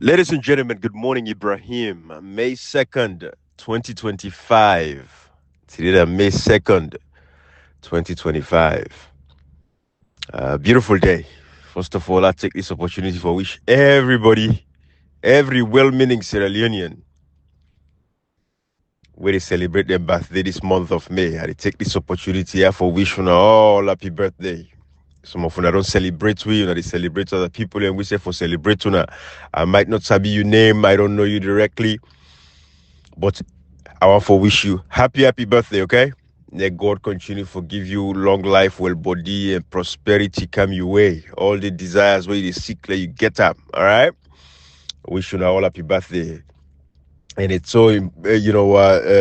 Ladies and gentlemen, good morning, Ibrahim. May 2nd, 2025. Today, May 2nd, 2025. Beautiful day. First of all, I take this opportunity for wish everybody, every well-meaning Sierra Leonean, where they celebrate their birthday this month of May. I take this opportunity here for wishing all happy birthday. Some of them don't celebrate we, they celebrate other people, and we say for celebrate una. I might not sabi your name, I don't know you directly, but I want to wish you happy birthday, okay? May God continue to give you long life, well body, and prosperity come your way. All the desires where you seek, like you get up, all right? Wish you all happy birthday. And it's so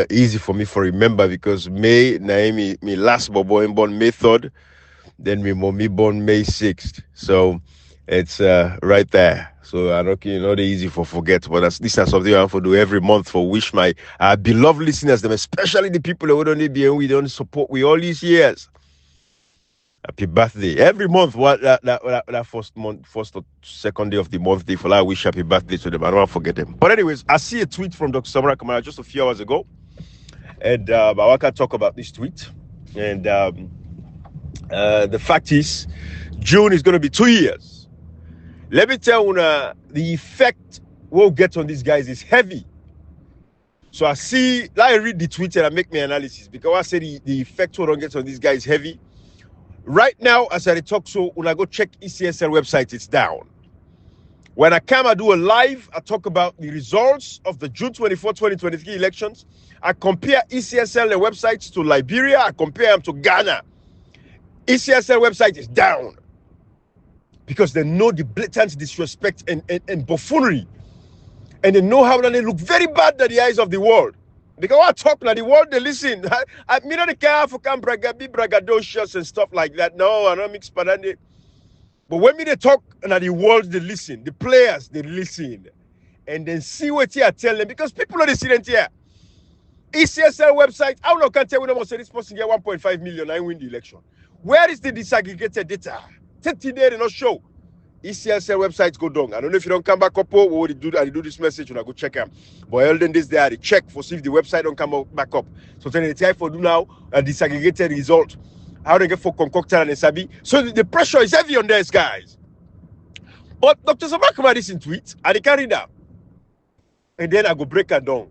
easy for me to remember because May Naomi me last boy born May 3rd, then me mommy born May 6th. So it's right there. So I don't not easy for forget, but this is something I have to do every month for wish my beloved listeners, them especially the people who don't be and we don't support we all these years. Happy birthday every month. What that first month, first or second day of the month, they for I wish happy birthday to them. I don't want to forget them. But anyways, I see a tweet from Dr. Samara Kamara just a few hours ago, and I can talk about this tweet. And the fact is, June is going to be 2 years. Let me tell you, the effect we'll get on these guys is heavy. So I see, I read the tweet and I make my analysis because I say the effect we'll get on these guys is heavy. Right now, as I talk, so when I go check ECSL website, it's down. When I come, I do a live, I talk about the results of the June 24, 2023 elections. I compare ECSL websites to Liberia. I compare them to Ghana. ECSL website is down because they know the blatant disrespect and buffoonery. And they know how they look very bad in the eyes of the world. Because I talk now, the world, they listen. I mean, the African be braggadocious and stuff like that. No, I don't mix panani. But when they talk now, the world, they listen. The players, they listen. And then see what you tell them. Because people are listening here. ECSL website, I don't know, can't tell you no say this person get 1.5 million and win the election. Where is the disaggregated data? 30 days, they not show. ECSL websites go down. I don't know if you don't come back up, what would you do? I do this message when I go check them. But all then this day, I check for see if the website don't come back up. So then it's time for do now a disaggregated result. How they get for concocted and sabi. So the pressure is heavy on these guys. But Dr. Sabakama this in tweet, and they carry that. And then I go break it down.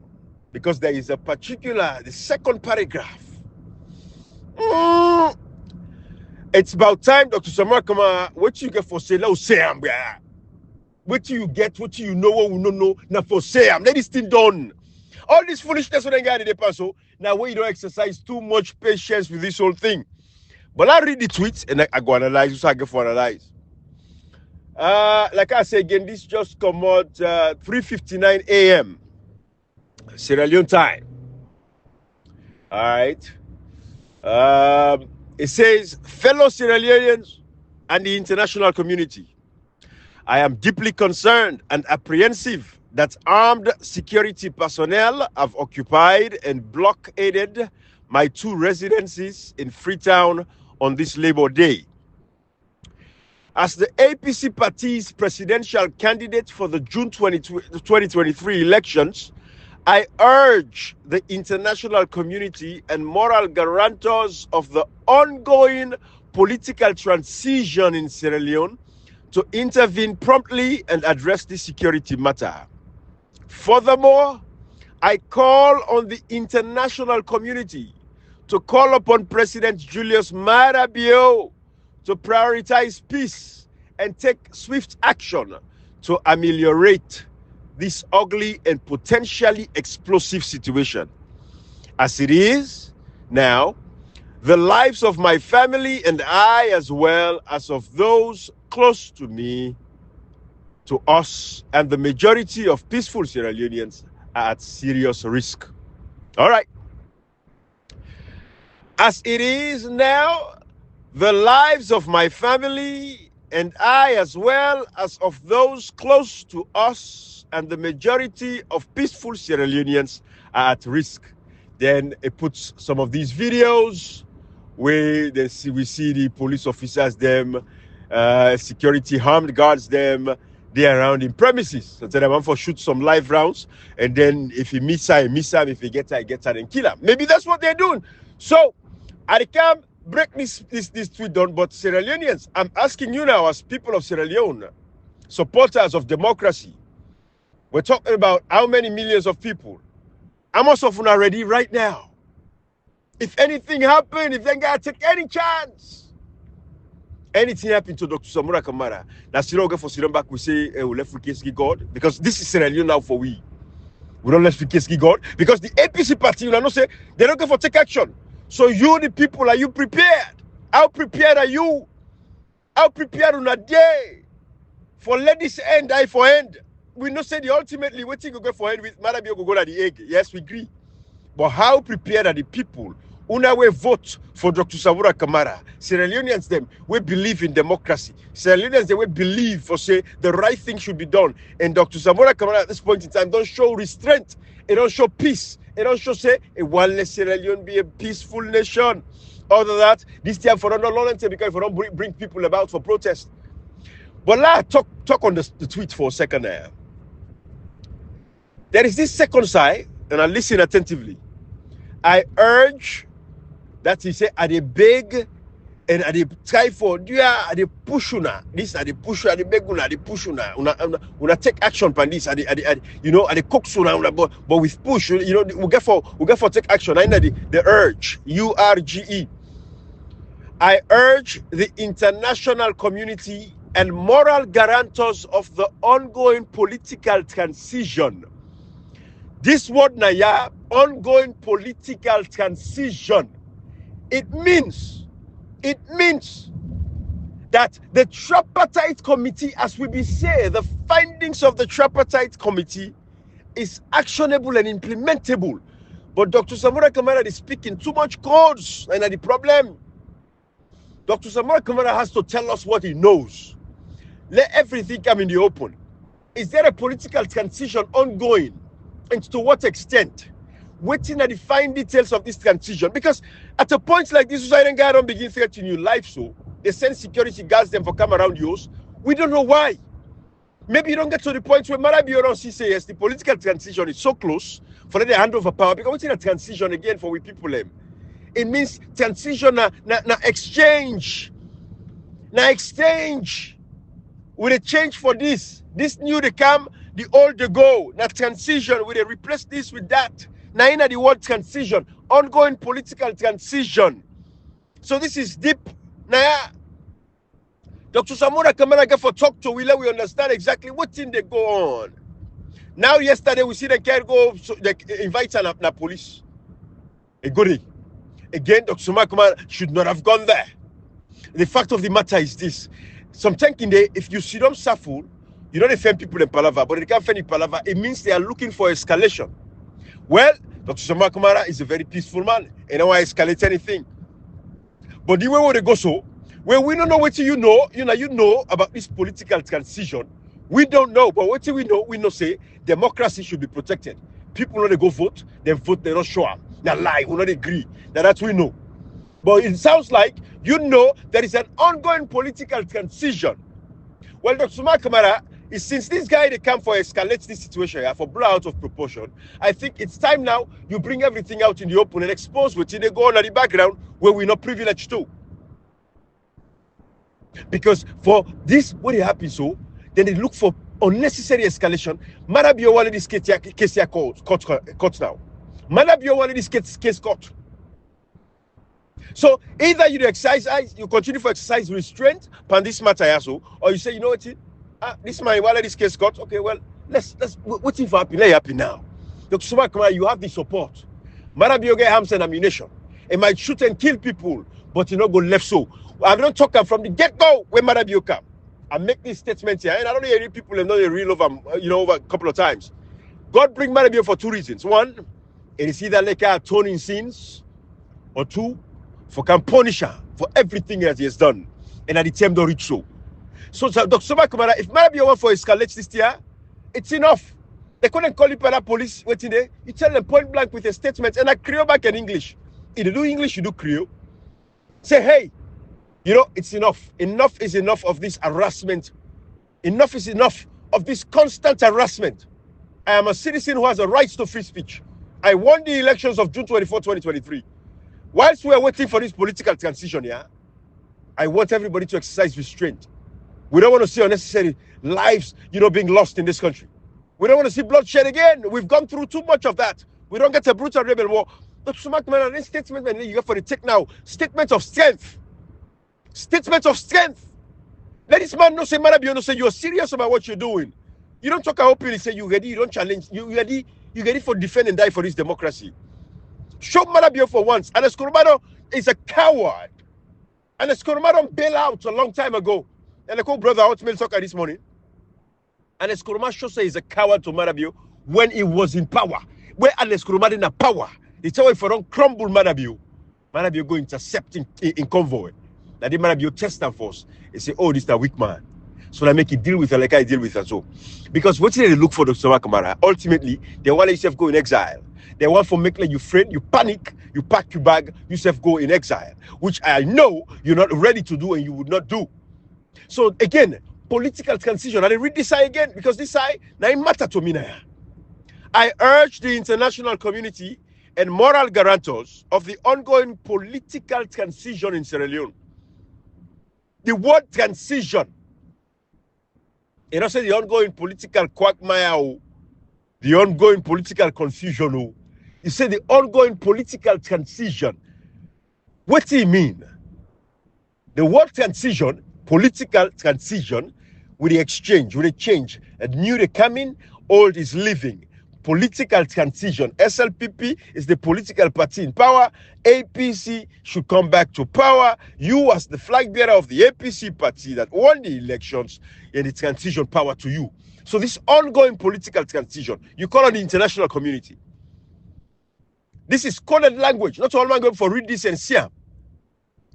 Because there is a particular, the second paragraph. It's about time, Dr. Samakama, what you get for say, let say am. What you get, what you know, what we don't know, now for say am. Let this thing done. All this foolishness when they get the pass. Now when you don't exercise too much patience with this whole thing. But I read the tweets and I go analyze, so I get for analyze. Like I say again, this just come out 3:59 a.m. Sierra Leone time. All right. It says, fellow Sierra Leoneans and the international community, I am deeply concerned and apprehensive that armed security personnel have occupied and blockaded my two residences in Freetown on this Labor Day. As the APC party's presidential candidate for the June 2023 elections, I urge the international community and moral guarantors of the ongoing political transition in Sierra Leone to intervene promptly and address this security matter. Furthermore, I call on the international community to call upon President Julius Maada Bio to prioritize peace and take swift action to ameliorate this ugly and potentially explosive situation. As it is now, the lives of my family and I, as well as of those close to me, to us, and the majority of peaceful Sierra Leoneans are at serious risk. All right. As it is now, the lives of my family and I, as well as of those close to us, and the majority of peaceful Sierra Leoneans are at risk. Then it puts some of these videos where we see the police officers, them, security armed guards, them, there around in premises. So tell them for shoot some live rounds, and then if he miss her, he miss her. If he gets her, he gets her and kill her. Maybe that's what they're doing. So I can't break this tweet down, but Sierra Leoneans, I'm asking you now as people of Sierra Leone, supporters of democracy, we're talking about how many millions of people. How much of them are ready right now? If anything happen, if they gotta take any chance, anything happen to Dr. Samura Kamara, now still go for sit back, we say we left for case God, because this is Sierra Leone now for we. We don't let for case God, because the APC party, you know, say they're not going for take action. So you, the people, are you prepared? How prepared are you? How prepared on a day for let this end die for end? We know say the ultimately waiting to go for end with Marabio go at the egg. Yes, we agree. But how prepared are the people who now will vote for Dr. Samura Kamara? Sierra Leoneans, them, we believe in democracy. Sierra Leoneans, they will believe for say the right thing should be done. And Dr. Samura Kamara at this point in time don't show restraint. It don't show peace. It don't show say, one let Sierra Leone be a peaceful nation. Other than that, this time for another long time because if we don't bring people about for protest. But let's talk on the tweet for a second there. There is this second side, and I listen attentively. I urge that he say, are they beg and are they try for, are they push una? This are they push, are they beg una, are they push una? Una take action on this, are they you know, are they cook una, but with push, you know, we get for take action. I know the urge, URGE. I urge the international community and moral guarantors of the ongoing political transition. This word naya, ongoing political transition, it means that the tripartite committee, as we be say, the findings of the tripartite committee is actionable and implementable. But Dr. Samura Kamara is speaking too much codes, and the problem. Dr. Samura Kamara has to tell us what he knows. Let everything come in the open. Is there a political transition ongoing? And to what extent? Waiting at the fine details of this transition. Because at a point like this, Usain guy don't begin threatening your life, so they send security guards them for come around yours. We don't know why. Maybe you don't get to the point where Marabio don't see say yes, the political transition is so close for them to hand over power. Because what's in a transition again for we people them? It means transition na exchange. Na exchange. With a change for this. This new they come, the old they go. Na transition. Will they replace this with that? Now in the word transition. Ongoing political transition. So this is deep. Now Dr. Samura Kamara get for talk to we understand exactly what thing they go on. Now yesterday we see they can't go, so they invite na police. A goodie. Again, Dr. Samura Kamara should not have gone there. The fact of the matter is this. Sometimes if you see them suffer, you don't defend people in Palava, but they can't defend in Palava, it means they are looking for escalation. Well, Dr. Samura Kamara is a very peaceful man, and I don't want to escalate anything. But the way they go so, when we don't know what you know about this political transition, we don't know, but what we know say democracy should be protected. People when they go vote, they don't show up. They lie, we don't agree. That's we know. But it sounds like there is an ongoing political transition. Well, Dr. Samura Kamara, since this guy they come for escalate this situation for blow out of proportion, I think it's time now you bring everything out in the open and expose what they go on at the background where we're not privileged to. Because for this, what happens so, then they look for unnecessary escalation. Marabio wanted this case court now. Marabio wanted this case court. So either you continue to exercise restraint upon this matter also, or you say, you know what, this man wanted this case court. Okay, well, let's what's if happen? Let it happen now. Dr. Samura Kamara, you have the support. Marabio get arms and ammunition. It might shoot and kill people, but you not go left so. I'm not talking from the get-go when Marabio come. I make this statement here, and I don't know any people have not real over, over a couple of times. God bring Marabio for two reasons. One, it is either like atoning sins, or two, for can punish her for everything that he has done, and at the time don't reach so. So Dr. Samura Kamara, if Marabio want for escalate this year, it's enough. They couldn't call it para police waiting there. You tell them point blank with a statement, and I Creole back in English. If you do English, you do Creole. Say, hey, it's enough. Enough is enough of this harassment. Enough is enough of this constant harassment. I am a citizen who has a right to free speech. I won the elections of June 24, 2023. Whilst we are waiting for this political transition, I want everybody to exercise restraint. We don't want to see unnecessary lives, being lost in this country. We don't want to see bloodshed again. We've gone through too much of that. We don't get a brutal rebel war. Dr. Sumakman, any statement you get for the take now, statement of strength. Statement of strength. Let this man know, say, Marabio, say you're serious about what you're doing. You don't talk openly, say you ready, you don't challenge, you ready for defend and die for this democracy. Show Marabio for once. And Escoromado is a coward. And Escoromado bailed out a long time ago. And I call brother Outmail Soccer this morning. And Escoromado say he's a coward to Marabio when he was in power. Where Escoromado in a power. They tell if I don't crumble Marabio go intercept in convoy. Now the Marabio test and force. They say, oh, this is a weak man. So I make it deal with her like I deal with her. So, because what did they look for Dr. Kamara? Ultimately, they want yourself go in exile. They want for make like you friend, you panic, you pack your bag, yourself go in exile, which I know you're not ready to do and you would not do. So again, political transition. I read this side again because this side now it matter to me now. I urge the international community and moral guarantors of the ongoing political transition in Sierra Leone. The word transition. You know, say the ongoing political quagmire, the ongoing political confusion. You say the ongoing political transition. What do you mean? The word transition, political transition, with the exchange, with the change. And new they coming, old is leaving. Political transition. SLPP is the political party in power. APC should come back to power. You as the flag bearer of the APC party that won the elections, and the transition power to you. So this ongoing political transition, you call on the international community. This is coded language. Not all man going for read this and see.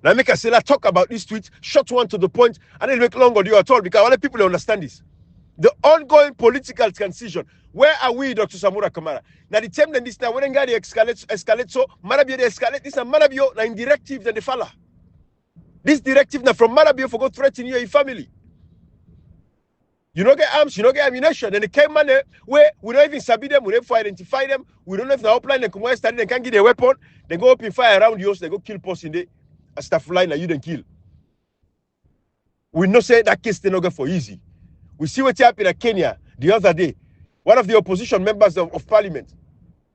Now make a say, talk about this tweet, short one to the point, and then make long audio at all because I want people to understand this. The ongoing political transition. Where are we, Dr. Samura Kamara? Now the time that this now when they escalate so Marabio they escalate this and Marabio now in directive than the fella. This directive now from Marabio for go threaten your family. You don't get arms, you don't get ammunition. And the came man where we don't even sabi them, we don't identify them, we don't know if the outline they come started, they can't get a weapon, they go open fire around you, they go kill post in there, a staff line that you don't kill. We know say that case they not go for easy. We see what happened in Kenya the other day. One of the opposition members of parliament,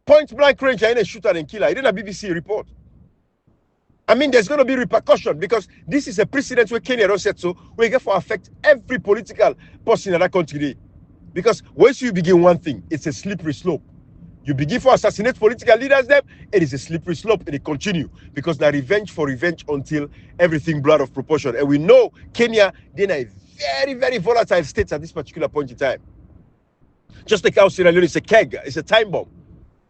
point blank range, I shoot her and kill her. It didn't a BBC report. I mean, there's going to be repercussion because this is a precedent where Kenya don't set so we get for affect every political person in that country. Because once you begin one thing, it's a slippery slope. You begin for assassinate political leaders, them, it is a slippery slope and it continue because they're revenge for revenge until everything blood of proportion. And we know Kenya, they're in a very, very volatile state at this particular point in time. Just like how Sierra Leone is a keg, it's a time bomb.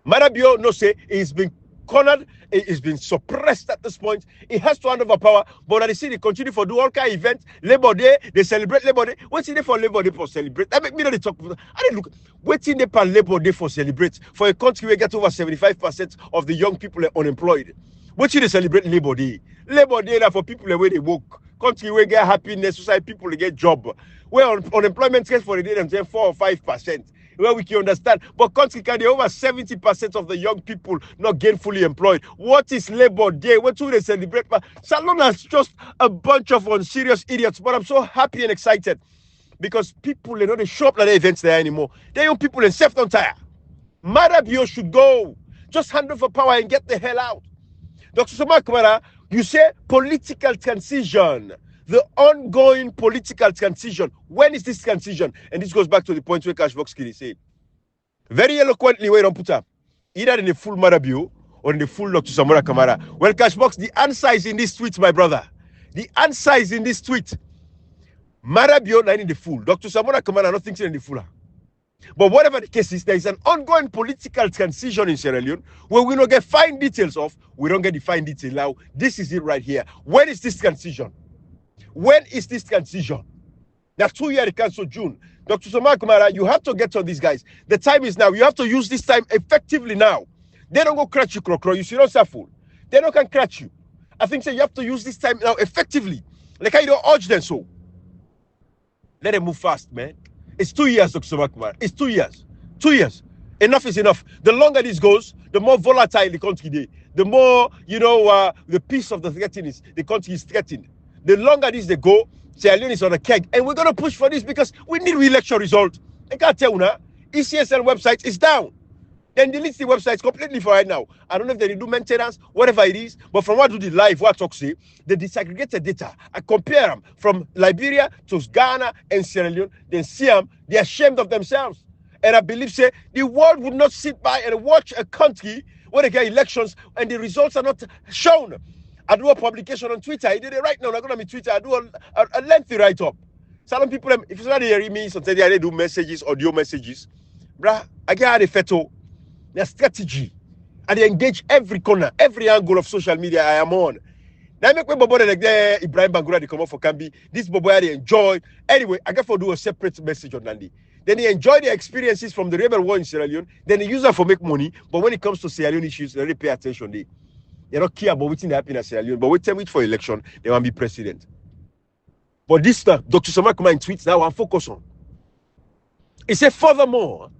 Marabio, no say, he's been cornered, he's been suppressed at this point. He has to hand over power, but at the city, they continue for do all kind of events. Labor Day, they celebrate Labor Day. What's in there for Labor Day for celebrate? That make me not talk. I didn't look. What's in there for Labor Day for celebrate? For a country where get over 75% of the young people are unemployed. What's in they celebrate Labor Day? Labor Day now for people where they work. Country where get happiness, society people they get job. Where unemployment rate for the day them say 4 or 5%. Where we can understand, but country can over 70% of the young people not gainfully employed. What is Labor Day? What do they celebrate? Salon is just a bunch of unserious idiots. But I'm so happy and excited because people they know they show up at the events there anymore. They young people in self don't tire. Marabio should go. Just hand over power and get the hell out. Dr. Soma Kamara, you say political transition. The ongoing political transition. When is this transition? And this goes back to the point where Cashbox Kiri said. Very eloquently, where don't put up. Either in the full Marabio or in the full Dr. Samura Kamara. Well, Cashbox, the answer is in this tweet, my brother. The answer is in this tweet. Marabio, not in the full. Dr. Samura Kamara, not thinking in the full. But whatever the case is, there is an ongoing political transition in Sierra Leone where we don't get fine details of. We don't get the fine detail now. This is it right here. When is this transition? When is this transition? That's 2 years, cancel June. Dr. Somar Kumara, you have to get on these guys. The time is now. You have to use this time effectively now. They don't go cratch you, Krokro. You see, not fool. They don't can cratch you. I think so you have to use this time now effectively. Like I don't urge them so. Let them move fast, man. It's 2 years, Dr. Somakumar. It's 2 years. 2 years. Enough is enough. The longer this goes, the more volatile the country is. The more, the peace of the country is threatened. The longer this they go, Sierra Leone is on a keg. And we're going to push for this because we need re-election result. I can't tell you now. ECSL website is down. Then delete the website completely for right now. I don't know if they do maintenance, whatever it is. But from what do the live, what talk say, the disaggregated data, I compare them from Liberia to Ghana and Sierra Leone, then see them, they're ashamed of themselves. And I believe, say, the world would not sit by and watch a country where they get elections and the results are not shown. I do a publication on Twitter. I did it right now. I'm going to be Twitter. I do a lengthy write-up. Some people, if you're not hearing me, sometimes they do messages, audio messages. Bruh, I get a photo. Their strategy, and they engage every corner, every angle of social media I am on. Now, I make my boy like Ibrahim Bangura, they come up for Kambi. This boy, they enjoy. Anyway, I got to do a separate message on Nandi. Then they enjoy the experiences from the rebel war in Sierra Leone. Then they use that for make money. But when it comes to Sierra Leone issues, they really pay attention. They don't care about what's happening in Sierra Leone. But wait for election, they want to be president. But this stuff, Dr. Somakuma in tweets now, I'm focused on. He said, furthermore,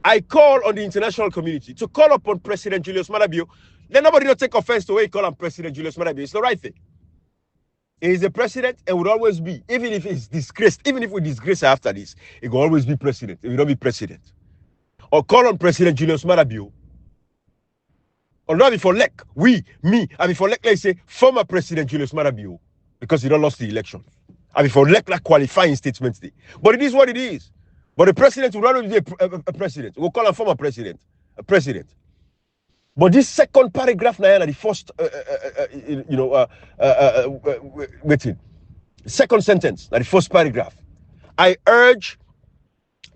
I call on the international community to call upon President Julius Maada Bio. Let nobody not take offense to the way he call on President Julius Maada Bio. It's the right thing. He is the president and will always be, even if he's disgraced, even if we disgrace after this, he will always be president. He will not be president. Or call on President Julius Maada Bio. Or not before Lek, and before Lek, let's say, former President Julius Maada Bio, because he don't lost the election. And before Lek, like qualifying statements. But it is what it is. But the president will not be a president. We'll call him former president, a president. But this second paragraph, now, the first, second sentence, the first paragraph. I urge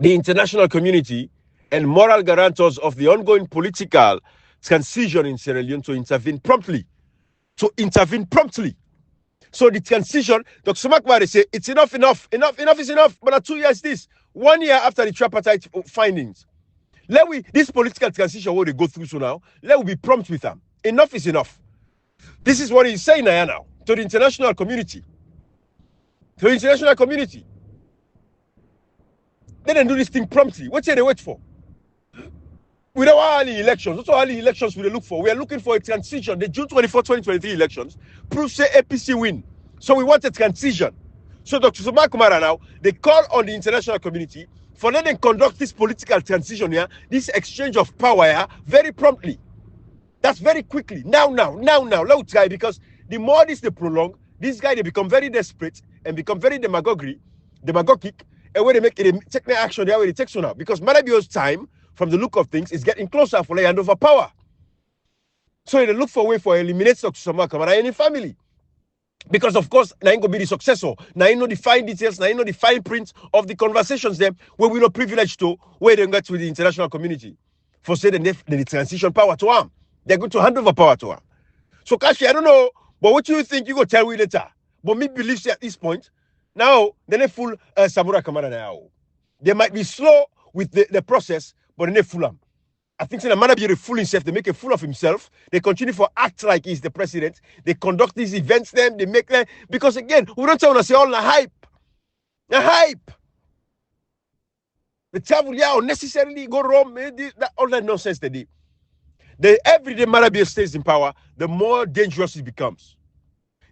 the international community and moral guarantors of the ongoing political transition in Sierra Leone to intervene promptly. So the transition, Dr. Somakuma say, it's enough is enough. But 2 years this. 1 year after the tripartite findings, this political transition what they go through so now, let we be prompt with them. Enough is enough. This is what he's saying now to the international community. To the international community. They don't do this thing promptly. What say they wait for? We don't want early elections. That's what early elections we look for. We are looking for a transition. The June 24, 2023 elections prove say APC win. So we want a transition. So Dr. Somakuma now, they call on the international community for letting them conduct this political transition here, this exchange of power here, very promptly. That's very quickly. Now. Let's try, because the more this they prolong, this guy they become very desperate and become very demagogic, and when they take their action, they already take so now. Because Maada Bio's time, from the look of things, is getting closer for the hand over power. So they look for a way for eliminate Dr. Somakuma and any family. Because of course, now going to be the successor. Now you know the fine details, now you know the fine print of the conversations them where we're not privileged to, where they get with the international community. For say the transition power to them. They're going to hand over power to them. So Kashi, I don't know, but what you think you go tell me later? But me believes at this point, now they full Samurai Kamara now. They might be slow with the process, but they full them. I think the Maada Bio fool himself. They make a fool of himself. They continue to act like he's the president. They conduct these events. They make them because again, we don't want to say all the hype. The hype. The travel, unnecessarily go wrong. All that nonsense they do. The everyday Maada Bio stays in power, the more dangerous it becomes.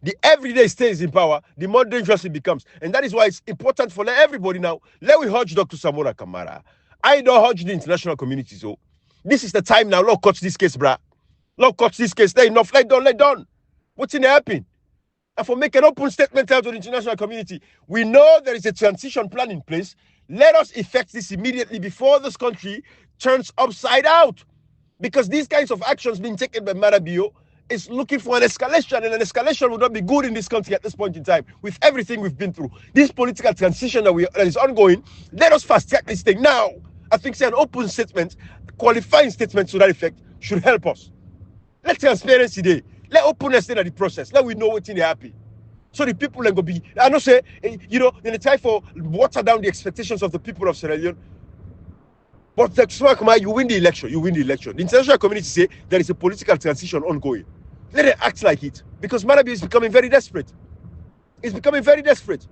The everyday stays in power, the more dangerous it becomes, and that is why it's important for everybody now. Let me urge Dr. Samora Kamara. I don't urge the international community so. This is the time now. Lord, catch this case, bruh. Lord, catch this case. Let enough. Let done. What's in happen? And for make an open statement out to the international community, we know there is a transition plan in place. Let us effect this immediately before this country turns upside out. Because these kinds of actions being taken by Maada Bio is looking for an escalation, and an escalation would not be good in this country at this point in time with everything we've been through. This political transition that is ongoing, let us fast track this thing now. I think say an open statement, qualifying statement to that effect should help us. Let transparency there. Let openness in the process. Let we know what's in the happy. So the people are going to be, I know say, in the time for water down the expectations of the people of Sierra Leone. But you win the election. The international community say there is a political transition ongoing. Let it act like it. Because Maada Bio is becoming very desperate. It's becoming very desperate.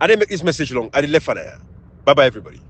I didn't make this message long. I did left for there. Bye bye, everybody.